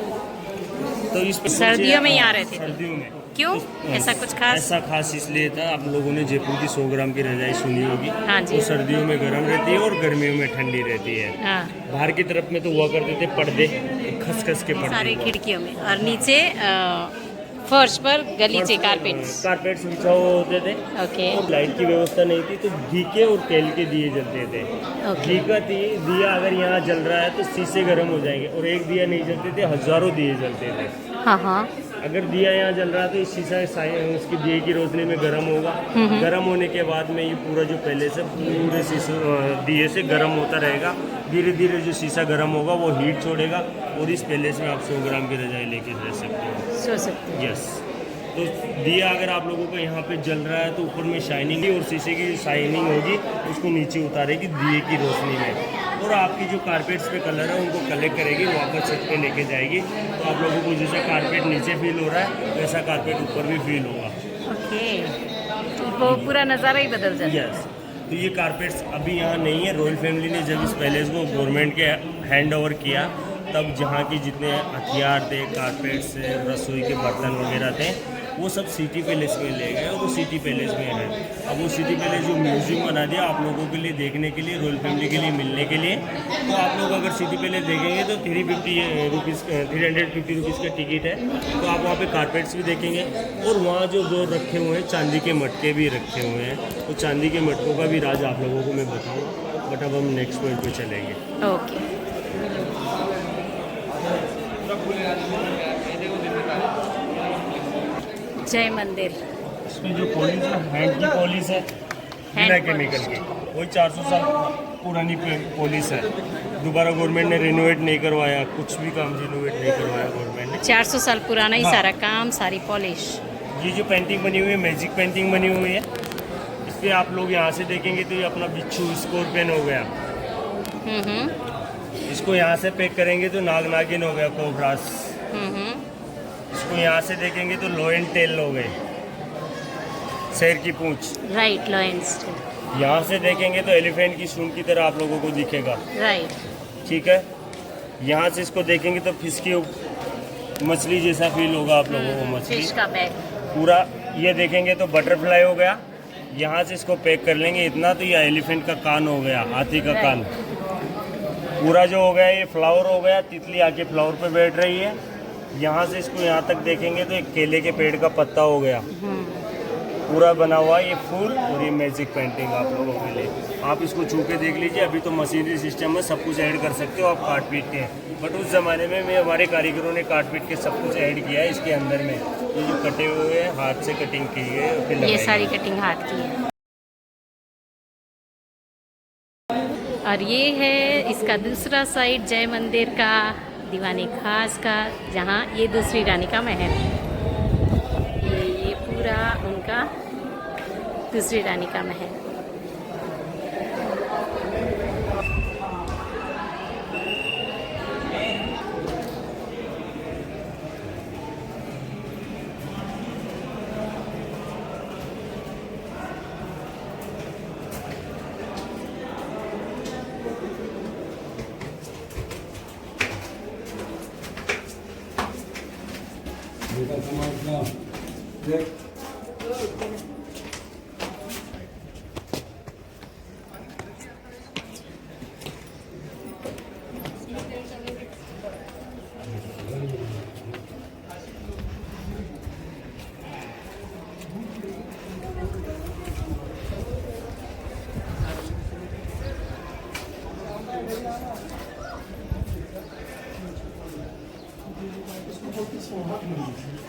तो इस सर्दियों में ही आ रहे थे? सर्दियों में। क्यों? ऐसा कुछ खास? ऐसा खास इसलिए था, आप लोगों ने जयपुर की 100 ग्राम की रजाई सुनी होगी। हाँ जी। वो सर्दियों में गर्म रहती है और गर्मियों में ठंडी रहती है। हाँ। बाहर की तरफ में तो हुआ करते थे पर्दे, खस के पर्दे। सारी खिड़कियों में, और नीचे फर्श पर गलीचे कारपेट्स बिछा हुए होते थे। ओके। और लाइट की व्यवस्था नहीं थी तो घी के और तेल के दिए जलते थे। ओके। घी का दिया अगर यहाँ जल रहा है तो शीशे गर्म हो जाएंगे, और एक दिया नहीं जलते थे, हजारों दिए जलते थे। हाँ हाँ। अगर दिया यहाँ जल रहा है तो इस शीशा उसकी दिए की रोशनी में गर्म होगा। गर्म होने के बाद में ये पूरा जो पहले से पूरे शीशे दिए से गर्म होता रहेगा। धीरे धीरे जो शीशा गर्म होगा वो हीट छोड़ेगा, और इस पैलेस में आप 100 ग्राम की रजाई लेके रह सकते हो। सो सकते हैं। यस। तो दिया अगर आप लोगों को यहाँ पे जल रहा है तो ऊपर में शाइनिंग और शीशे की शाइनिंग होगी, उसको नीचे उतारेगी दिए की रोशनी में, और आपकी जो कारपेट्स पे कलर है उनको कलेक्ट करेगी, वापस छत पे लेके जाएगी। तो आप लोगों को जैसा कारपेट नीचे फील हो रहा है वैसा कारपेट ऊपर भी फील होगा। ओके। वो पूरा नज़ारा ही बदल जाता है। यस। तो ये कारपेट्स अभी यहाँ नहीं है। रॉयल फैमिली ने जब इस पैलेस को गवर्नमेंट के हैंड ओवर किया तब जहाँ की जितने हथियार थे, कारपेट्स, रसोई के बर्तन वगैरह थे, वो सब सिटी पैलेस में ले गए और वो सिटी पैलेस में है। अब वो सिटी पैलेस जो म्यूजियम बना दिया आप लोगों के लिए देखने के लिए, रॉयल फैमिली के लिए मिलने के लिए। तो आप लोग अगर सिटी पैलेस देखेंगे तो 350 रुपीज़ का टिकट है। तो आप वहाँ पे कारपेट्स भी देखेंगे और वहाँ जो रखे हुए हैं चांदी के मटके भी रखे हुए हैं। तो चांदी के मटकों का भी राज आप लोगों को मैं बताऊँगा, बट अब हम नेक्स्ट पॉइंट पर चलेंगे। ओके। जय मंदिर। इसमें जो पॉलिश है हैंड की पॉलिश है, बिना केमिकल की, वही 400 साल पुरानी पॉलिश है। दोबारा गवर्नमेंट ने रिनोवेट नहीं करवाया, कुछ भी काम रिनोवेट नहीं करवाया गवर्नमेंट ने। 400 साल पुराना ही सारा काम, सारी पॉलिश। ये जो पेंटिंग बनी हुई है मैजिक पेंटिंग बनी हुई है। इस पर आप लोग यहाँ से देखेंगे तो ये अपना बिच्छू स्कॉर्पियन हो गया। इसको यहाँ से पैक करेंगे तो नाग नागिन हो गया, कोबरास। इसको यहाँ से देखेंगे तो लोयन टेल हो गए, शेर की पूंछ। राइट, लोयंस। यहाँ से देखेंगे तो एलिफेंट की सूंड की तरह आप लोगों को दिखेगा। राइट, ठीक है। यहाँ से इसको देखेंगे तो फिश की मछली जैसा फील होगा आप लोगों को, मछली फिश का बैग पूरा। ये देखेंगे तो बटरफ्लाई हो गया। यहाँ से इसको पैक कर लेंगे इतना तो ये एलिफेंट का कान हो गया, हाथी का कान पूरा जो हो गया। ये फ्लावर हो गया, तितली आके फ्लावर पे बैठ रही है। यहाँ से इसको यहाँ तक देखेंगे तो एक केले के पेड़ का पत्ता हो गया, पूरा बना हुआ ये फूल। और ये मैजिक पेंटिंग आप लोगों के लिए, आप इसको छू के देख लीजिए। अभी तो मशीनरी सिस्टम में सब कुछ ऐड कर सकते हो आप काट पीट के, बट उस ज़माने में हमारे कारीगरों ने काट पीट के सब कुछ ऐड किया है इसके अंदर में। ये जो कटे हुए हैं हाथ से कटिंग की है, ये सारी कटिंग हाथ की है। और ये है इसका दूसरा साइड जय मंदिर का, दीवाने खास का, जहाँ ये दूसरी रानी का महल है। ये पूरा उनका दूसरी रानी का महल।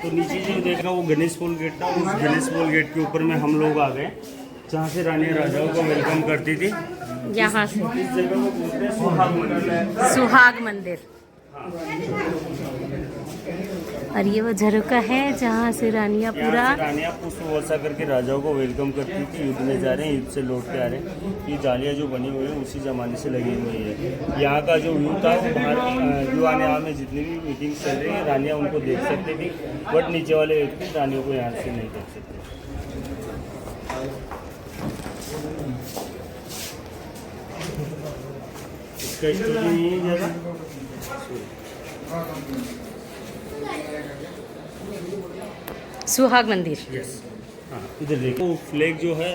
तो नीचे जो देख रहा वो गणेश पोल गेट था। उस गणेश पोल गेट के ऊपर में हम लोग आ गए जहाँ से रानी राजाओं को वेलकम करती थी। यहाँ से इस जगह को बोलते हैं सुहाग मंदिर। सुहाग मंदिर। और ये वो झरोका है जहाँ से रानियाँ पूरा रानियाँ पुष्प वर्षा करके राजाओं को वेलकम करती थी। युद्ध में जा रहे हैं, युद्ध से लौट के आ रहे हैं। ये जालियाँ जो बनी हुई है उसी ज़माने से लगी हुई है। यहाँ का जो व्यू था वो बाहर जो आने में जितनी भी मीटिंग्स चल रही है रानियाँ उनको देख सकती थी, बट नीचे वाले व्यक्ति रानियों को यहाँ से नहीं देख सकते। इसका स्टोरी नहीं है ज़्यादा। सुहाग मंदिर। यस, हाँ इधर देखो फ्लैग जो है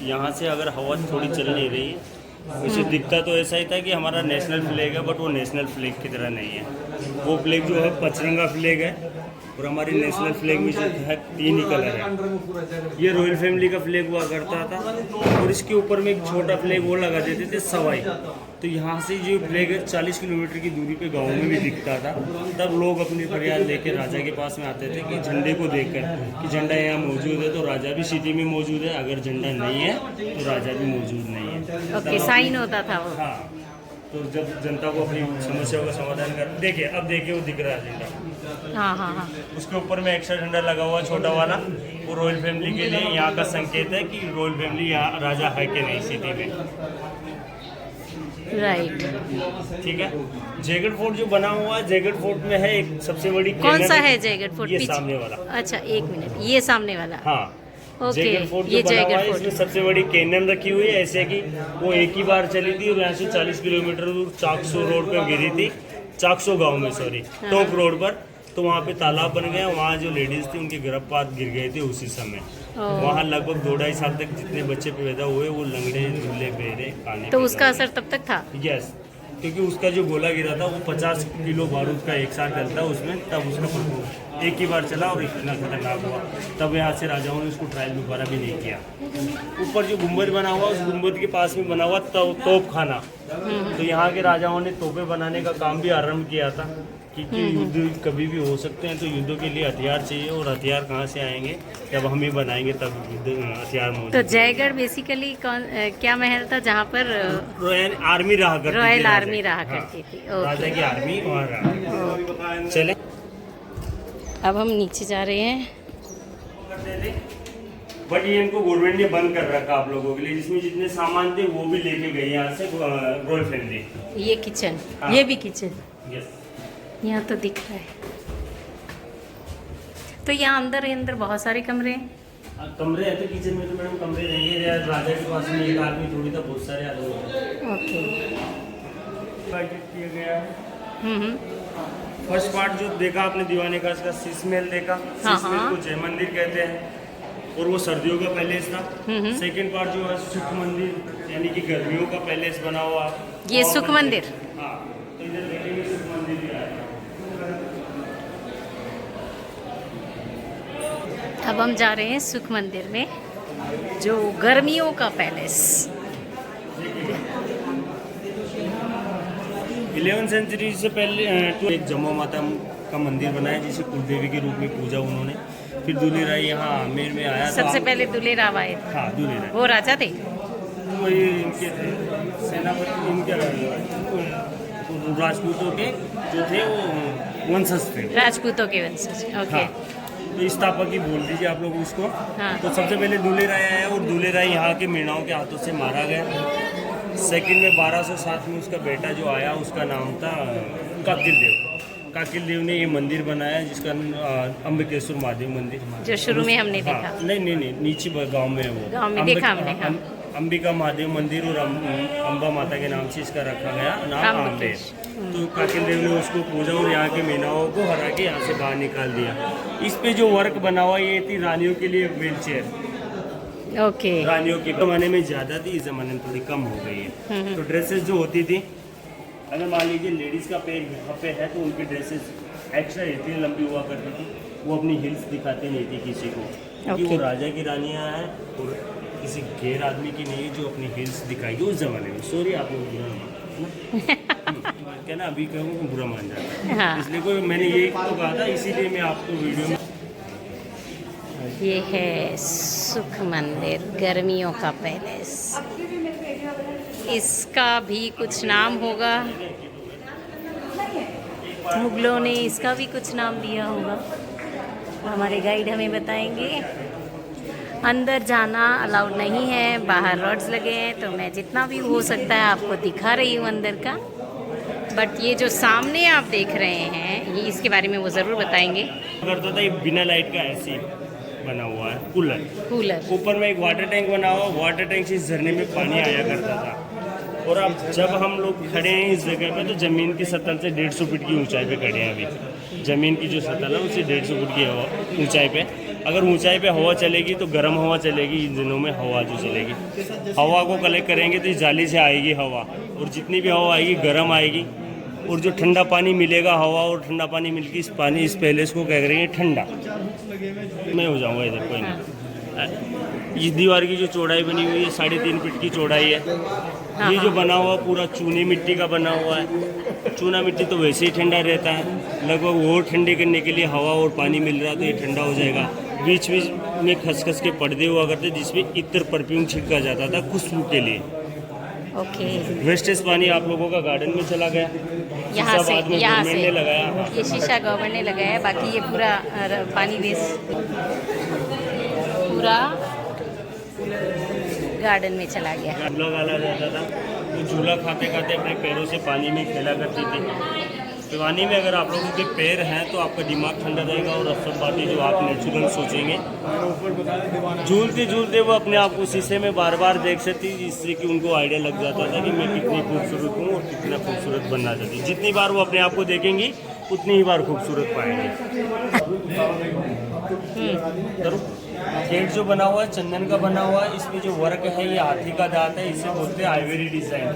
यहाँ से अगर हवा थोड़ी चल नहीं रही है वैसे दिखता तो ऐसा ही था कि हमारा नेशनल फ्लैग है, बट वो नेशनल फ्लैग की तरह नहीं है। वो फ्लैग जो है पचरंगा फ्लैग है और हमारी नेशनल फ्लैग में जो है 3 ही कलर है। ये रॉयल फैमिली का फ्लैग हुआ करता था और इसके ऊपर में एक छोटा फ्लैग वो लगा देते थे सवाई। तो यहाँ से जो फ्लैग है 40 किलोमीटर की दूरी पे गाँव में भी दिखता था। तब लोग अपनी फरियाद लेकर राजा के पास में आते थे कि झंडे को देखकर कि झंडा यहाँ मौजूद है तो राजा भी सिटी में मौजूद है, अगर झंडा नहीं है तो राजा भी मौजूद नहीं है। ओके, साइन होता था वो। हाँ, तो जब जनता को अपनी समस्याओं का समाधान कर देखिए, अब देखिए वो दिख रहा है झंडा। हाँ हाँ हाँ। उसके ऊपर में एक्स्ट्रा झंडा लगा हुआ छोटा वाला, वो रॉयल फैमिली के लिए यहाँ का संकेत है कि रॉयल फैमिली यहाँ राजा है कि नहीं सिटी में। राइट, ठीक है। जयगढ़ फोर्ट जो बना हुआ है, जयगढ़ फोर्ट में है एक सबसे बड़ी कौन सा है जयगढ़ फोर्ट? ये पीछे सामने वाला। अच्छा, 1 मिनट, ये सामने वाला। हाँ, ओके, जयगढ़ फोर्ट ये जो बना हुआ जयगढ़ है, फोर्ट। इसमें सबसे बड़ी कैनन रखी हुई है, ऐसे कि वो एक ही बार चली थी और यहाँ से 40 किलोमीटर दूर चाकसो रोड पर गिरी थी, चाकसो गांव में, सॉरी, टोंक रोड पर। तो वहाँ पे तालाब बन गया, वहाँ जो लेडीज थी उनके गर्भपात गिर गए थे उसी समय। वहाँ लगभग 2-2.5 साल तक जितने बच्चे पैदा हुए वो लंगड़े दुबले बेरे खाने तो पे उसका लगे। असर तब तक था। यस, क्योंकि उसका जो गोला गिरा था वो 50 किलो बारूद का एक साथ डलता उसमें, तब उसका प्रकोप एक ही बार चला और इतना खतरनाक हुआ। तब यहाँ से राजाओं ने उसको ट्रायल दोबारा भी नहीं किया। ऊपर जो गुम्बद बना हुआ, उस गुम्बद के पास में बना हुआ तोप खाना, तो यहाँ के राजाओं ने तोपें बनाने का काम भी आरंभ किया था, क्योंकि युद्ध कभी भी हो सकते हैं। तो युद्धों के लिए हथियार चाहिए, और हथियार कहाँ से आएंगे, जब हम ही बनाएंगे तब युद्ध हथियार मौजूद। तो जयगढ़ बेसिकली क्या महल था जहाँ पर रॉयल आर्मी रहा करती थी, रॉयल राजा आर्मी की। रहा हाँ, करती थी। राजा की आर्मी वहाँ रहा। चले अब हम नीचे जा रहे हैं। बट ये इनको गवर्नमेंट ने बंद कर रखा आप लोगों के लिए, जिसमें जितने सामान थे वो भी लेके गए यहाँ से रॉयल फैमिली। ये किचन, हाँ। ये भी किचन यस, यहाँ तो दिख रहा है। तो यहाँ अंदर ही अंदर बहुत सारे कमरे हैं। कमरे हैं तो किचन में तो मैडम कमरे रहेंगे यार, राजा के पास में एक आदमी थोड़ी था, बहुत सारे आदमी हैं। ओके। किया गया है। हम्म। फर्स्ट पार्ट जो देखा आपने दीवाने का, इसका शीश महल देखा। हाँ, शीश महल हाँ। को जय मंदिर कहते हैं, और वो सर्दियों का पैलेस था। सेकंड पार्ट जो है सुख मंदिर, यानी कि गर्मियों का पैलेस बना हुआ। ये और सुख मंदिर। हाँ, तो इधर देखेंगे सुख मंदिर भी आया। अब हम जा रहे हैं सुख मंदिर में, जो गर्मियों का पैलेस। 11वीं सेंचुरी से पहले तो एक जम्मू माता का मंदिर बनाया, जिसे कुलदेवी के रूप में पूजा उन्होंने। फिर दूल्हे राय यहाँ आमेर में आया। सबसे पहले दूल्हे राव आए थे। हाँ, दूल्हे राय वो राजा थे। वो ये इनके थे सेनापति, इनके राजपूतों के जो थे वो वंशज थे। राजपूतों के वंशज। ओके। हाँ, तो स्थापक ही बोल दीजिए आप लोग उसको। हाँ। तो सबसे पहले दूल्हे राय आया, और दूल्हे राय यहाँ के मीणाओं के हाथों से मारा गया। सेकंड में 1207 में उसका बेटा जो आया, उसका नाम था काकिल देव। काकिल देव ने ये मंदिर बनाया, जिसका अम्बिकेश्वर महादेव मंदिर, जो शुरू में हमने हाँ, देखा। नहीं नीचे गांव में है वो। गांव में देखा हमने, हाँ। अंबिका महादेव मंदिर और अम्बा माता के नाम से इसका रखा गया नाम आम्बेर। तो काकिल देव ने उसको पूजा और यहाँ के मीनाओं को हरा के यहाँ से बाहर निकाल दिया। इस पे जो वर्क बना हुआ ये थी रानियों के लिए व्हील चेयर। ओके। रानियों के जमाने में ज़्यादा थी, इस जमाने में थोड़ी कम हो गई है। तो ड्रेसेस जो होती थी, अगर मान लीजिए लेडीज़ का पैर यहाँ पे है तो उनकी ड्रेसेस एक्स्ट्रा इतनी लंबी हुआ करती थी, वो अपनी हिल्स दिखाती नहीं थी किसी को, क्योंकि वो राजा की रानियाँ हैं और किसी गैर आदमी की नहीं जो अपनी हिल्स दिखाएगी उस जमाने में। सॉरी आप लोग बुरा मान क्या ना, अभी कहूँ बुरा मान जाता है। हाँ। इसलिए कोई मैंने ये तो कहा था, इसीलिए मैं आपको वीडियो में। ये है सुख मंदिर, गर्मियों का पैलेस। इसका भी कुछ नाम होगा, मुगलों ने इसका भी कुछ नाम दिया होगा, हमारे गाइड हमें बताएंगे। अंदर जाना अलाउड नहीं है, बाहर रॉड्स लगे हैं, तो मैं जितना भी हो सकता है आपको दिखा रही हूँ अंदर का। बट ये जो सामने आप देख रहे हैं, ये इसके बारे में वो ज़रूर बताएंगे। करता था ये बिना लाइट का ऐसे बना हुआ है कूलर। ऊपर में एक वाटर टैंक बना हुआ, वाटर टैंक से इस झरने में पानी आया करता था। और अब जब हम लोग खड़े हैं इस जगह पे, तो ज़मीन की सतह से 150 फीट की ऊंचाई पे खड़े हैं अभी। ज़मीन की जो सतह है उससे 150 फीट की ऊंचाई पे। अगर ऊंचाई पे हवा चलेगी तो गर्म हवा चलेगी, इंजनों में हवा जो चलेगी, हवा को कलेक्ट करेंगे तो इस जाली से आएगी हवा, और जितनी भी हवा आएगी गर्म आएगी। और जो ठंडा पानी मिलेगा, हवा और ठंडा पानी मिलकर इस पैलेस को क्या करेंगे, ठंडा। मैं हो जाऊँगा इधर, कोई नहीं। इस दीवार की जो चौड़ाई बनी हुई है 3.5 फीट की चौड़ाई है। ये जो बना हुआ पूरा चूने मिट्टी का बना हुआ है। चूना मिट्टी तो वैसे ही ठंडा रहता है, लगभग और ठंडे करने के लिए हवा और पानी मिल रहा है तो ये ठंडा हो जाएगा। बीच बीच में खसखस के पर्दे हुआ करते जिसमें इत्र परफ्यूम छिड़का जाता था खुशबू के लिए। ओके। वेस्टेज पानी आप लोगों का गार्डन में चला गया, यहाँ से गवर्नमेंट ने लगाया। हाँ। ये शीशा गवर्नमेंट ने लगाया, बाकी ये पूरा पानी वेस्ट पूरा गार्डन में चला गया। झूला गाला जाता था, तो झूला खाते खाते अपने पैरों से पानी में खेला करती थी। पानी में अगर आप लोगों के पैर हैं तो आपका दिमाग ठंडा रहेगा और अफसर पार्टी जो आप नेचुरल सोचेंगे। झूलते झूलते वो अपने आप को शीशे में बार बार देख सकती, जिससे कि उनको आइडिया लग जाता था कि मैं कितनी खूबसूरत हूँ और कितना खूबसूरत बनना चाहती। जितनी बार वो अपने आप को देखेंगी उतनी ही बार खूबसूरत पाएंगे। गेट जो बना हुआ है चंदन का बना हुआ है, इसमें जो वर्क है ये हाथी का दांत है, इसे बोलते हैं आइवरी डिजाइन।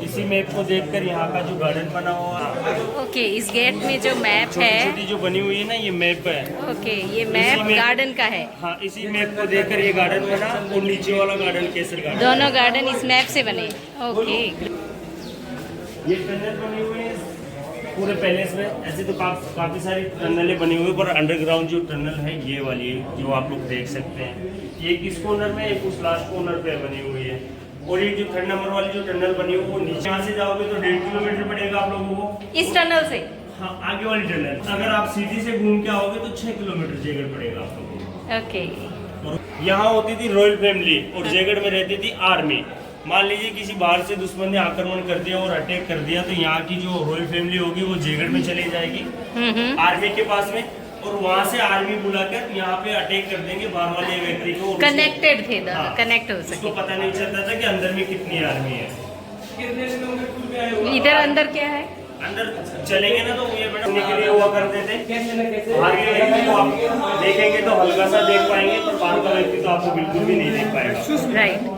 इसी मैप को देखकर यहाँ का जो गार्डन बना हुआ है, ओके, इस गेट में जो मैप है, छोटी जो बनी हुई है ना, ये मैप है। ओके, ये मैप गार्डन का है। हाँ, इसी मैप को देखकर ये गार्डन बना और नीचे वाला गार्डन केसर गार्डन, दोनों गार्डन इस मैप से बने। ओके, ये टनल बनी हुई है पूरे पैलेस में। ऐसे तो काफी सारी टनलें बनी हुई है, पर अंडरग्राउंड जो टनल है ये वाली है जो आप लोग देख सकते हैं। ये किस कॉर्नर में, एक उस लास्ट कॉर्नर पे बनी हुई है। और ये जो 3rd नंबर वाली जो टनल बनी हुई है वो नीचे यहाँ से जाओगे तो 1.5 किलोमीटर पड़ेगा आप लोगों को इस टनल से। हाँ, आगे वाली टनल। अगर आप सीधी से घूम के आओगे तो 6 किलोमीटर जयगढ़ पड़ेगा आप लोगों को। ओके, और यहाँ होती थी रॉयल फैमिली और जयगढ़ में रहती थी आर्मी। मान लीजिए किसी बाहर से दुश्मन ने आक्रमण कर दिया और अटैक कर दिया तो यहाँ की जो रॉयल फैमिली होगी वो जयगढ़ में चली जाएगी आर्मी के पास में, और वहाँ से आर्मी बुलाकर यहाँ पे अटैक कर देंगे बाहर वाले व्यक्ति को। कनेक्टेड थे, हाँ, कनेक्ट हो उसको सके। पता नहीं चलता था कि अंदर में कितनी आर्मी है। इधर अंदर क्या है? अंदर चलेंगे ना तो ये बैठने के लिए हुआ करते थे। बाहर के व्यक्ति को आप देखेंगे तो हल्का सा देख पाएंगे, पर बाहर का व्यक्ति तो आपको बिल्कुल भी नहीं देख पाएगा। राइट।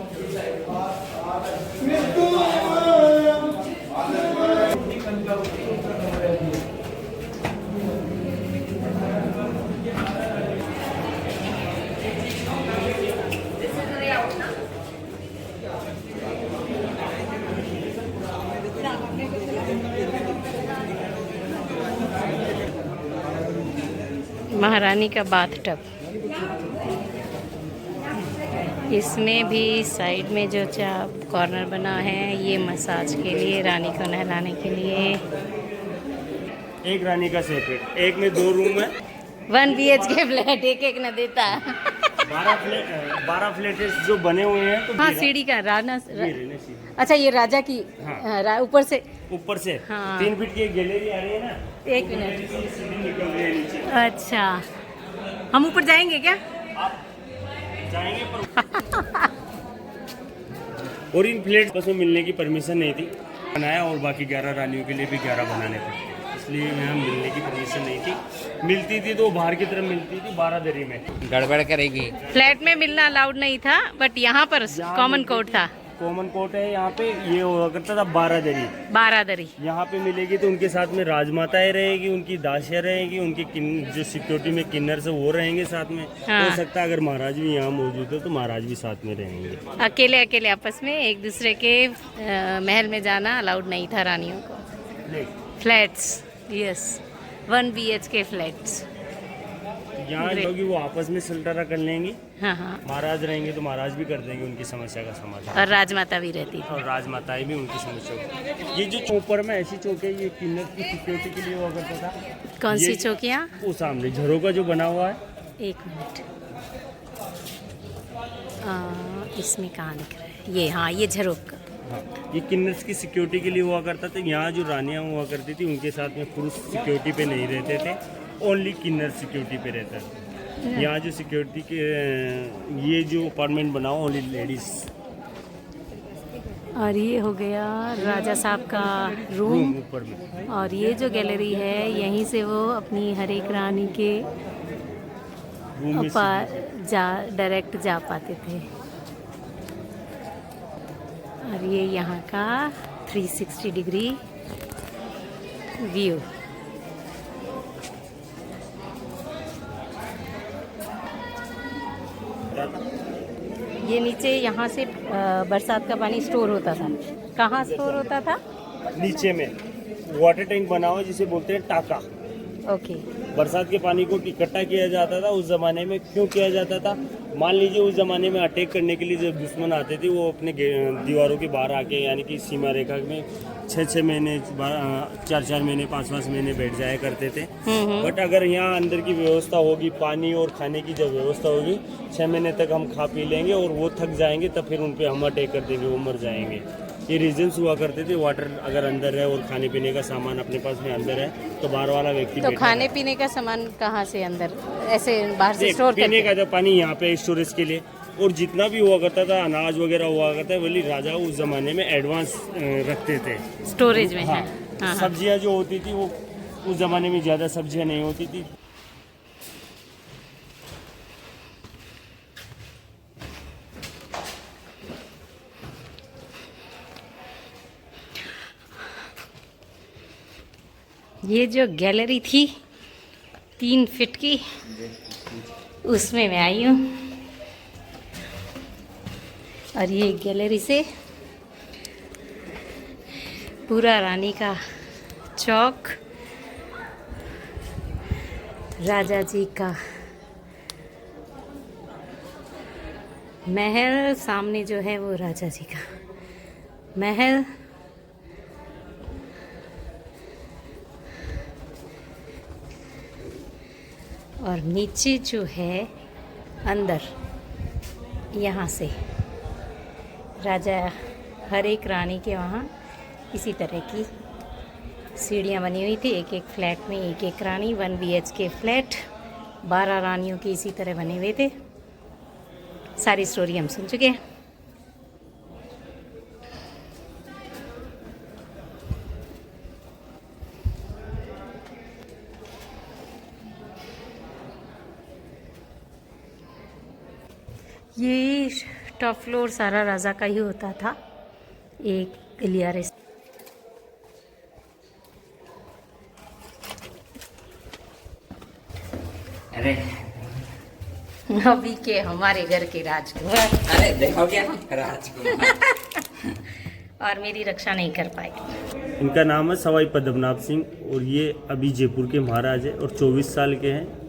महारानी का बाथटब, इसमें भी साइड में जो कॉर्नर बना है ये मसाज के लिए, रानी को नहलाने के लिए। एक रानी का सेपरेट, एक में 2 रूम है। 1 BHK फ्लैट, एक न देता। 12 फ्लैट जो बने हुए हैं तो हाँ, सीढ़ी का राना। ये रहने सीढ़ी। अच्छा, ये राजा की। हाँ। ऊपर से हाँ। 3 फीट की गैलरी आ रही है ना, 1 मिनट। सीढ़ी निकल रही है नीचे। अच्छा, हम ऊपर जाएंगे क्या? आप जाएंगे पर और इन फ्लैट बस में मिलने की परमिशन नहीं थी, बनाया और बाकी 11 रानियों के लिए भी 11 बनाने थे, इसलिए यहाँ मिलने की परमिशन नहीं थी। मिलती थी तो बाहर की तरफ मिलती थी 12 दरी में। गड़बड़ करेगी। फ्लैट में मिलना अलाउड नहीं था, बट यहाँ पर कॉमन कोर्ट था। कॉमन कोर्ट है यहाँ पे, ये हुआ करता था 12 दरी। 12 दरी यहाँ पे मिलेगी तो उनके साथ में राजमाताएं रहेगी, उनकी दासियां रहेगी, उनकी जो सिक्योरिटी में किन्नर से वो रहेंगे साथ में। हाँ। हो सकता है अगर महाराज भी यहाँ मौजूद हो तो महाराज भी साथ में रहेंगे। अकेले अकेले आपस में एक दूसरे के महल में जाना अलाउड नहीं था रानियों को। Flats, yes, 1 BHK flats. यहाँ लोग वो आपस में सल्टरा कर लेंगे। हाँ हाँ, महाराज रहेंगे तो महाराज भी कर देंगे उनकी समस्या का समाधान, और राजमाता भी रहती थी। और राजमाताएं भी उनकी समस्या को। ये जो चौपर में ऐसी चौक है, ये किन्नर की सिक्योरिटी के लिए हुआ करता था। कौन सी ये चौकियाँ? वो सामने झरोका जो बना हुआ है। 1 मिनट, इसमें कहाँ दिख रहा है ये? हाँ, ये झरोका। हाँ, ये किन्नर्स की सिक्योरिटी के लिए हुआ करता था। यहाँ जो रानियाँ हुआ करती थी उनके साथ में पुरुष सिक्योरिटी पे नहीं रहते थे, ओनली किन्नर सिक्योरिटी पे रहता था। यहाँ जो सिक्योरिटी के ये जो अपार्टमेंट बना हुआ ओनली लेडीज। और ये हो गया राजा साहब का रूम। ऊपर में, और ये जो गैलरी है यहीं से वो अपनी हर एक रानी के रूम में डायरेक्ट जा पाते थे। और ये यहाँ का 360 डिग्री व्यू। ये नीचे यहाँ से बरसात का पानी स्टोर होता था। कहाँ स्टोर होता था? नीचे में वाटर टैंक बना हुआ है जिसे बोलते हैं टाका। ओके। बरसात के पानी को इकट्ठा किया जाता था। उस जमाने में क्यों किया जाता था? मान लीजिए उस जमाने में अटैक करने के लिए जब दुश्मन आते थे वो अपने दीवारों के बाहर आके, यानी कि सीमा रेखा में 6-6 महीने, 4-4 महीने, 5-5 महीने बैठ जाया करते थे। बट अगर यहाँ अंदर की व्यवस्था होगी, पानी और खाने की जब व्यवस्था होगी, 6 महीने तक हम खा पी लेंगे और वो थक जाएंगे, तब फिर उन पर हम अटैक कर देंगे, वो मर जाएंगे। ये रीजन्स हुआ करते थे, वाटर अगर अंदर है और खाने पीने का सामान अपने पास में अंदर है तो बाहर वाला व्यक्ति तो बैठा खाने था। पीने का सामान कहाँ से अंदर, ऐसे बाहर से नहीं, स्टोर पीने करते? का जो पानी यहाँ पे स्टोरेज के लिए, और जितना भी हुआ करता था अनाज वगैरह हुआ करता है, वही राजा उस जमाने में एडवांस रखते थे। स्टोरेज में हाँ, है। हाँ। सब्जियाँ जो होती थी वो उस जमाने में ज़्यादा सब्जियाँ नहीं होती थी। ये जो गैलरी थी 3 फीट की, उसमें मैं आई हूँ। और ये गैलरी से पूरा रानी का चौक, राजा जी का महल, सामने जो है वो राजा जी का महल, और नीचे जो है अंदर, यहाँ से राजा हर एक रानी के वहाँ इसी तरह की सीढ़ियाँ बनी हुई थी। एक एक फ्लैट में एक एक रानी, 1 BHK फ्लैट, 12 रानियों के इसी तरह बने हुए थे। सारी स्टोरी हम सुन चुके हैं। ये टॉप फ्लोर सारा राजा का ही होता था। एक गलियारे से अरे अभी के हमारे घर के राजकुमार, अरे देखो क्या राजकुमार। और मेरी रक्षा नहीं कर पाए। इनका नाम है सवाई पद्मनाभ सिंह और ये अभी जयपुर के महाराज है और 24 साल के हैं।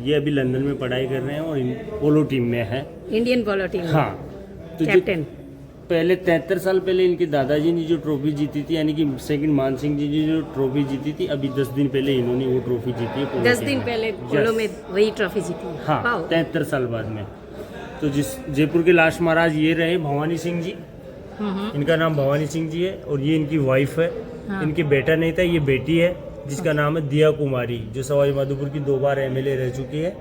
ये अभी लंदन में पढ़ाई कर रहे हैं और पोलो टीम में है। Indian polo team. हाँ, तो जो कैप्टन। पहले 73 साल पहले इनके दादाजी ने जो ट्रॉफी जीती थी, यानी कि सेकंड मान सिंह जी ने जो ट्रॉफी जीती थी, अभी 10 दिन पहले इन्होंने वो ट्रॉफी जीती है पोलो 10 टीम दिन में। पहले Yes. पोलो में वही ट्रॉफी जीती है। हाँ, वाओ। 73 साल बाद में। तो जिस जयपुर के लास्ट महाराज ये रहे भवानी सिंह जी। इनका नाम भवानी सिंह जी है और ये इनकी वाइफ है। हाँ। इनके बेटा नहीं था, ये बेटी है जिसका नाम है दिया कुमारी, जो सवाई माधोपुर की 2 बार MLA रह चुकी है।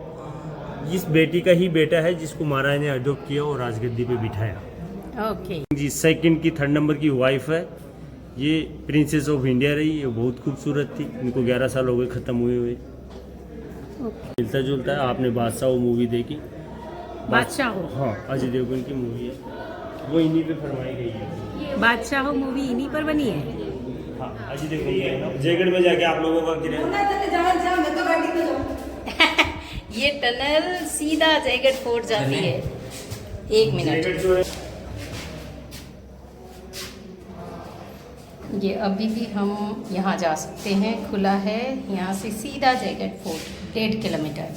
इस बेटी का ही बेटा है जिसको महाराज ने अडॉप्ट किया और राजगद्दी पे बिठाया। ओके। जी सेकंड की 3rd नंबर की वाइफ है। ये प्रिंसेस ऑफ इंडिया रही, ये बहुत खूबसूरत थी। इनको 11 साल हो गए ख़त्म हुए। मिलता जुलता है। आपने बादशाह वो मूवी देखी? बादशाह हो। हाँ, अजय देवगन की मूवी है, वो इन्हीं पे फरमाई गई है। बादशाह हो मूवी इन्हीं पर बनी है। हाँ, अजय देवगन जयगढ़ में जाके आप लोगों का ये टनल सीधा जयगढ़ फोर्ट जाती है। 1 मिनट। जयगढ़ जो है ये अभी भी हम यहाँ जा सकते हैं, खुला है। यहाँ से सीधा जयगढ़ फोर्ट 1.5 किलोमीटर।